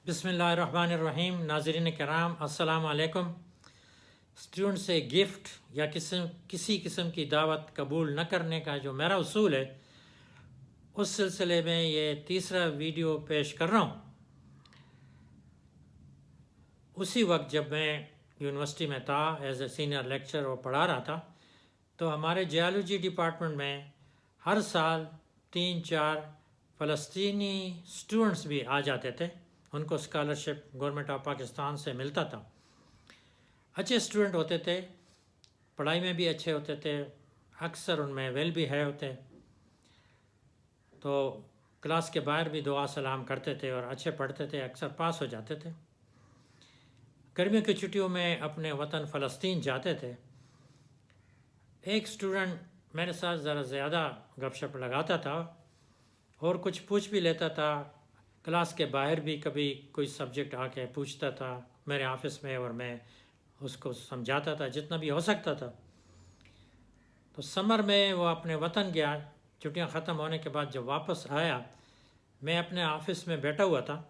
بسم اللہ الرحمن الرحیم. ناظرین کرام السلام علیکم. اسٹوڈنٹ سے گفٹ یا کسی قسم کی دعوت قبول نہ کرنے کا جو میرا اصول ہے، اس سلسلے میں یہ تیسرا ویڈیو پیش کر رہا ہوں. اسی وقت جب میں یونیورسٹی میں تھا ایز اے سینئر لیکچر اور پڑھا رہا تھا، تو ہمارے جیالوجی ڈپارٹمنٹ میں ہر سال 3-4 فلسطینی اسٹوڈنٹس بھی آ جاتے تھے. ان کو اسکالرشپ گورنمنٹ آف پاکستان سے ملتا تھا. اچھے اسٹوڈنٹ ہوتے تھے، پڑھائی میں بھی اچھے ہوتے تھے، اکثر ان میں ویل بھی ہے ہوتے، تو کلاس کے باہر بھی دعا سلام کرتے تھے اور اچھے پڑھتے تھے، اکثر پاس ہو جاتے تھے. گرمیوں کی چھٹیوں میں اپنے وطن فلسطین جاتے تھے. ایک اسٹوڈنٹ میرے ساتھ ذرا زیادہ گپ شپ لگاتا تھا اور کچھ پوچھ بھی لیتا تھا. کلاس کے باہر بھی کبھی کوئی سبجیکٹ آ کے پوچھتا تھا میرے آفس میں، اور میں اس کو سمجھاتا تھا جتنا بھی ہو سکتا تھا. تو سمر میں وہ اپنے وطن گیا. چھٹیاں ختم ہونے کے بعد جب واپس آیا، میں اپنے آفس میں بیٹھا ہوا تھا.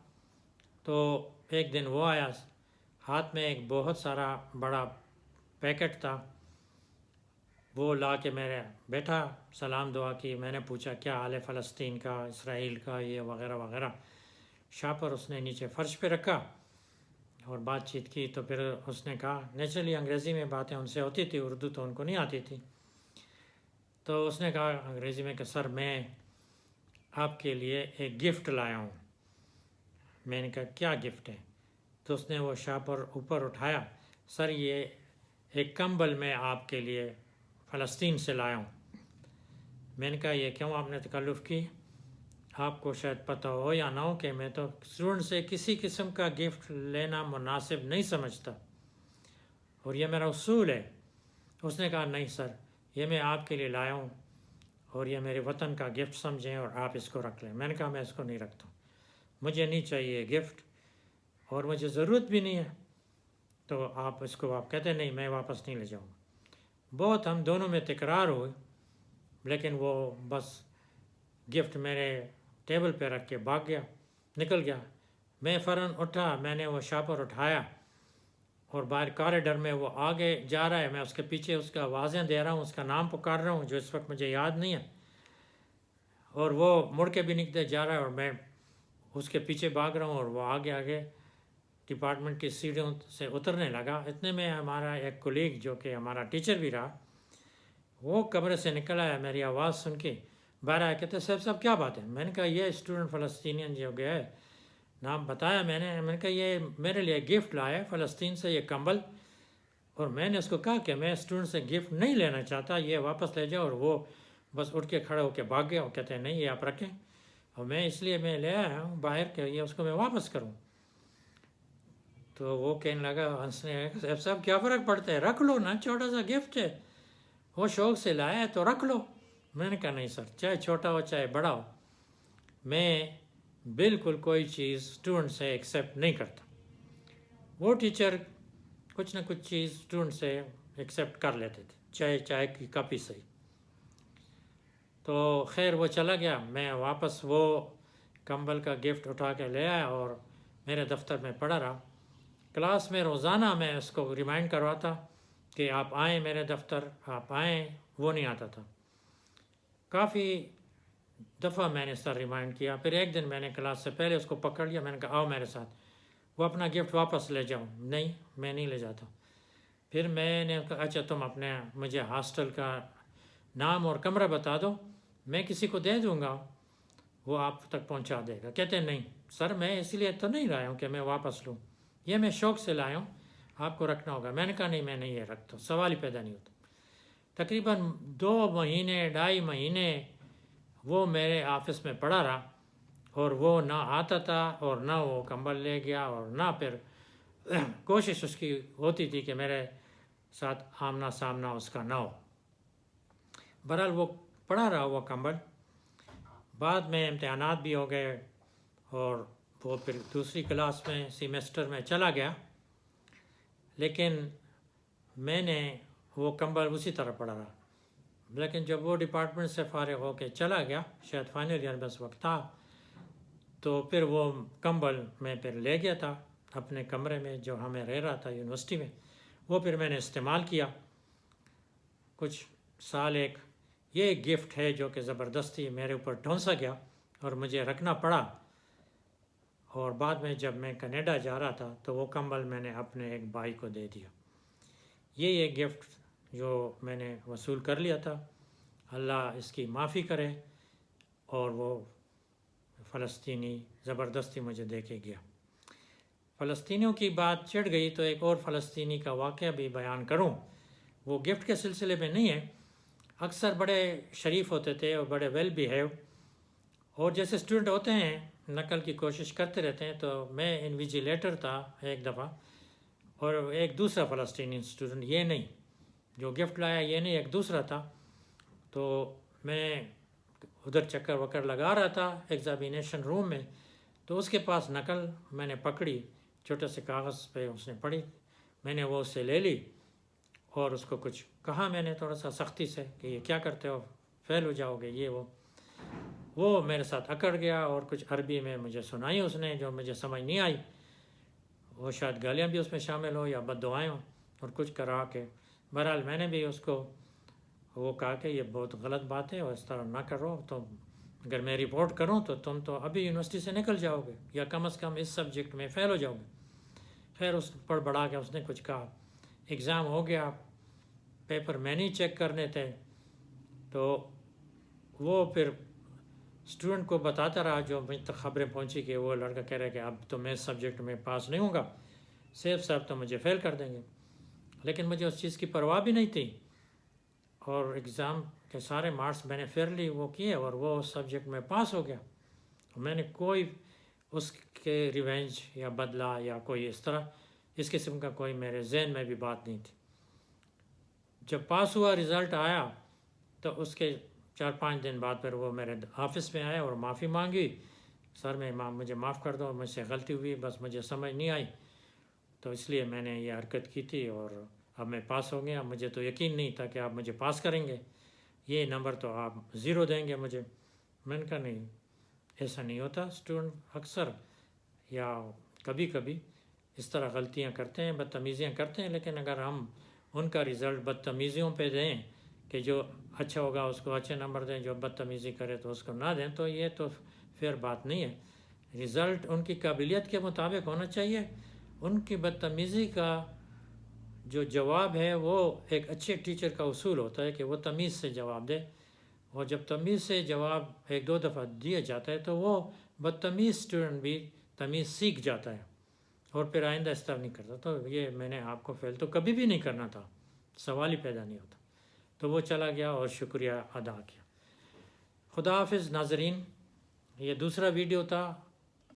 تو ایک دن وہ آیا، ہاتھ میں ایک بہت سارا بڑا پیکٹ تھا. وہ لا کے میرے بیٹھا، سلام دعا کی. میں نے پوچھا کیا حال ہے فلسطین کا، اسرائیل کا، یہ وغیرہ وغیرہ. شاپر اس نے نیچے فرش پہ رکھا اور بات چیت کی. تو پھر اس نے کہا، نیچرلی انگریزی میں باتیں ان سے ہوتی تھی، اردو تو ان کو نہیں آتی تھی. تو اس نے کہا انگریزی میں کہ سر میں آپ کے لیے ایک گفٹ لایا ہوں. میں نے کہا کیا گفٹ ہے؟ تو اس نے وہ شاپر اوپر اٹھایا. سر یہ ایک کمبل میں آپ کے لیے فلسطین سے لایا ہوں. میں نے کہا یہ کیوں آپ نے تکلف کی؟ آپ کو شاید پتہ ہو یا نہ ہو کہ میں تو اسٹوڈنٹ سے کسی قسم کا گفٹ لینا مناسب نہیں سمجھتا، اور یہ میرا اصول ہے. اس نے کہا نہیں سر، یہ میں آپ کے لیے لایا ہوں اور یہ میرے وطن کا گفٹ سمجھیں اور آپ اس کو رکھ لیں. میں نے کہا میں اس کو نہیں رکھتا، مجھے نہیں چاہیے گفٹ اور مجھے ضرورت بھی نہیں ہے. تو آپ اس کو آپ کہتے نہیں، میں واپس نہیں لے جاؤں گا. بہت ہم دونوں میں تکرار ہوئے، لیکن وہ بس گفٹ میرے ٹیبل پہ رکھ کے بھاگ گیا، نکل گیا. میں فوراً اٹھا، میں نے وہ شاپر اٹھایا اور باہر کاریڈور میں وہ آگے جا رہا ہے. میں اس کے پیچھے اس کا آوازیں دے رہا ہوں، اس کا نام پکار رہا ہوں جو اس وقت مجھے یاد نہیں ہے. اور وہ مڑ کے بھی نکلتے جا رہا ہے اور میں اس کے پیچھے بھاگ رہا ہوں، اور وہ آگے آگے ڈپارٹمنٹ کی سیڑھیوں سے اترنے لگا. اتنے میں ہمارا ایک کولیگ جو کہ ہمارا ٹیچر بھی رہا، وہ کمرے سے نکل آیا. میری آواز سن کے باہر آیا، کہتے صاحب کیا بات ہے؟ میں نے کہا یہ اسٹوڈنٹ فلسطینین جو گیا ہے، نام بتایا میں نے کہا یہ میرے لیے گفٹ لایا ہے فلسطین سے، یہ کمبل. اور میں نے اس کو کہا کہ میں اسٹوڈنٹ سے گفٹ نہیں لینا چاہتا، یہ واپس لے جاؤ. اور وہ بس اٹھ کے کھڑے ہو کے بھاگ گیا. وہ کہتے ہیں نہیں یہ آپ رکھیں، اور میں اس لیے میں لے آیا ہوں باہر کہ یہ اس کو میں واپس کروں. تو وہ کہنے لگا ہنسنے، صاحب کیا فرق پڑتا ہے، رکھ لو نا، چھوٹا سا گفٹ ہے، وہ شوق سے لایا ہے تو رکھ لو. میں نے کہا نہیں سر، چاہے چھوٹا ہو چاہے بڑا ہو، میں بالکل کوئی چیز اسٹوڈنٹ سے ایکسیپٹ نہیں کرتا. وہ ٹیچر کچھ نہ کچھ چیز اسٹوڈنٹ سے ایکسیپٹ کر لیتے تھے، چاہے چائے کی کپ ہی صحیح. تو خیر وہ چلا گیا. میں واپس وہ کمبل کا گفٹ اٹھا کے لے آیا اور میرے دفتر میں پڑا رہا. کلاس میں روزانہ میں اس کو ریمائنڈ کرواتا کہ آپ آئیں میرے دفتر، آپ آئیں. وہ نہیں آتا تھا. کافی دفعہ میں نے سر ریمائنڈ کیا. پھر ایک دن میں نے کلاس سے پہلے اس کو پکڑ لیا. میں نے کہا آؤ میرے ساتھ، وہ اپنا گفٹ واپس لے جاؤں. نہیں میں نہیں لے جاتا. پھر میں نے کہا اچھا تم اپنے مجھے ہاسٹل کا نام اور کمرہ بتا دو، میں کسی کو دے دوں گا، وہ آپ تک پہنچا دے گا. کہتے نہیں سر میں اس لیے تو نہیں لایا ہوں کہ میں واپس لوں، یہ میں شوق سے لایا ہوں، آپ کو رکھنا ہوگا. میں نے کہا نہیں میں نہیں یہ رکھتا، سوال ہی پیدا نہیں ہوتا. تقریباً 2-2.5 مہینے وہ میرے آفس میں پڑا رہا، اور وہ نہ آتا تھا اور نہ وہ کمبل لے گیا، اور نہ پھر کوشش اس کی ہوتی تھی کہ میرے ساتھ آمنا سامنا اس کا نہ ہو. بہرحال وہ پڑا رہا وہ کمبل. بعد میں امتحانات بھی ہو گئے اور وہ پھر دوسری کلاس میں سیمیسٹر میں چلا گیا، لیکن میں نے وہ کمبل اسی طرح پڑا رہا. لیکن جب وہ ڈپارٹمنٹ سے فارغ ہو کے چلا گیا، شاید فائنل ایئر میں اس وقت تھا، تو پھر وہ کمبل میں پھر لے گیا تھا اپنے کمرے میں جو ہمیں رہ رہا تھا یونیورسٹی میں، وہ پھر میں نے استعمال کیا کچھ سال ایک۔ یہ ایک گفٹ ہے جو کہ زبردستی میرے اوپر ڈھونسا گیا اور مجھے رکھنا پڑا، اور بعد میں جب میں کینیڈا جا رہا تھا تو وہ کمبل میں نے اپنے ایک بھائی کو دے دیا۔ یہ ایک گفٹ جو میں نے وصول کر لیا تھا، اللہ اس کی معافی کرے، اور وہ فلسطینی زبردستی مجھے دے کے گیا۔ فلسطینیوں کی بات چڑھ گئی تو ایک اور فلسطینی کا واقعہ بھی بیان کروں، وہ گفٹ کے سلسلے میں نہیں ہے۔ اکثر بڑے شریف ہوتے تھے اور بڑے ویل بیہیو، اور جیسے اسٹوڈنٹ ہوتے ہیں نقل کی کوشش کرتے رہتے ہیں، تو میں انویجیلیٹر تھا ایک دفعہ، اور ایک دوسرا فلسطینی اسٹوڈنٹ، یہ نہیں جو گفٹ لایا، یہ نہیں، ایک دوسرا تھا۔ تو میں ادھر چکر وکر لگا رہا تھا ایگزامینیشن روم میں، تو اس کے پاس نقل میں نے پکڑی، چھوٹے سے کاغذ پہ اس نے پڑھی، میں نے وہ اس سے لے لی اور اس کو کچھ کہا میں نے تھوڑا سا سختی سے کہ یہ کیا کرتے ہو، فیل ہو جاؤ گے، یہ وہ میرے ساتھ اکڑ گیا اور کچھ عربی میں مجھے سنائی اس نے جو مجھے سمجھ نہیں آئی، وہ شاید گالیاں بھی اس میں شامل ہو یا بد دعائیں ہوں، اور کچھ کرا کے بہرحال میں نے بھی اس کو وہ کہا کہ یہ بہت غلط بات ہے اور اس طرح نہ کرو، تو اگر میں رپورٹ کروں تو تم تو ابھی یونیورسٹی سے نکل جاؤ گے، یا کم از کم اس سبجیکٹ میں فیل ہو جاؤ گے۔ پھر اس پر بڑھا کے اس نے کچھ کہا، ایگزام ہو گیا، پیپر میں نہیں چیک کرنے تھے، تو وہ پھر اسٹوڈنٹ کو بتاتا رہا، جو مجھ تک خبریں پہنچی کہ وہ لڑکا کہہ رہا ہے کہ اب تو میں اس سبجیکٹ میں پاس نہیں ہوں گا، سیف صاحب تو مجھے فیل کر دیں گے۔ لیکن مجھے اس چیز کی پرواہ بھی نہیں تھی، اور ایگزام کے سارے مارکس میں نے فیئرلی وہ کیے، اور وہ اس سبجیکٹ میں پاس ہو گیا۔ میں نے کوئی اس کے ریونج یا بدلہ یا کوئی اس طرح اس قسم کا کوئی میرے ذہن میں بھی بات نہیں تھی۔ جب پاس ہوا، رزلٹ آیا، تو اس کے 4-5 دن بعد پھر وہ میرے آفس میں آیا اور معافی مانگی، سر میں مجھے معاف کر دو، مجھ سے غلطی ہوئی، بس مجھے سمجھ نہیں آئی، تو اس لیے میں نے یہ حرکت کی تھی، اور اب میں پاس ہو گیا، مجھے تو یقین نہیں تھا کہ آپ مجھے پاس کریں گے، یہ نمبر تو آپ 0 دیں گے مجھے۔ میں نے کہا نہیں، ایسا نہیں ہوتا، اسٹوڈنٹ اکثر یا کبھی کبھی اس طرح غلطیاں کرتے ہیں، بدتمیزیاں کرتے ہیں، لیکن اگر ہم ان کا رزلٹ بدتمیزیوں پہ دیں کہ جو اچھا ہوگا اس کو اچھے نمبر دیں، جو بدتمیزی کرے تو اس کو نہ دیں، تو یہ تو فیئر بات نہیں ہے۔ رزلٹ ان کی قابلیت کے مطابق ہونا چاہیے۔ ان کی بدتمیزی کا جو جواب ہے وہ ایک اچھے ٹیچر کا اصول ہوتا ہے کہ وہ تمیز سے جواب دے، اور جب تمیز سے جواب 1-2 دفعہ دیا جاتا ہے تو وہ بدتمیز اسٹوڈنٹ بھی تمیز سیکھ جاتا ہے، اور پھر آئندہ اس طرح نہیں کرتا۔ تو یہ میں نے آپ کو فیل تو کبھی بھی نہیں کرنا تھا، سوال ہی پیدا نہیں ہوتا۔ تو وہ چلا گیا اور شکریہ ادا کیا۔ خدا حافظ ناظرین، یہ دوسرا ویڈیو تھا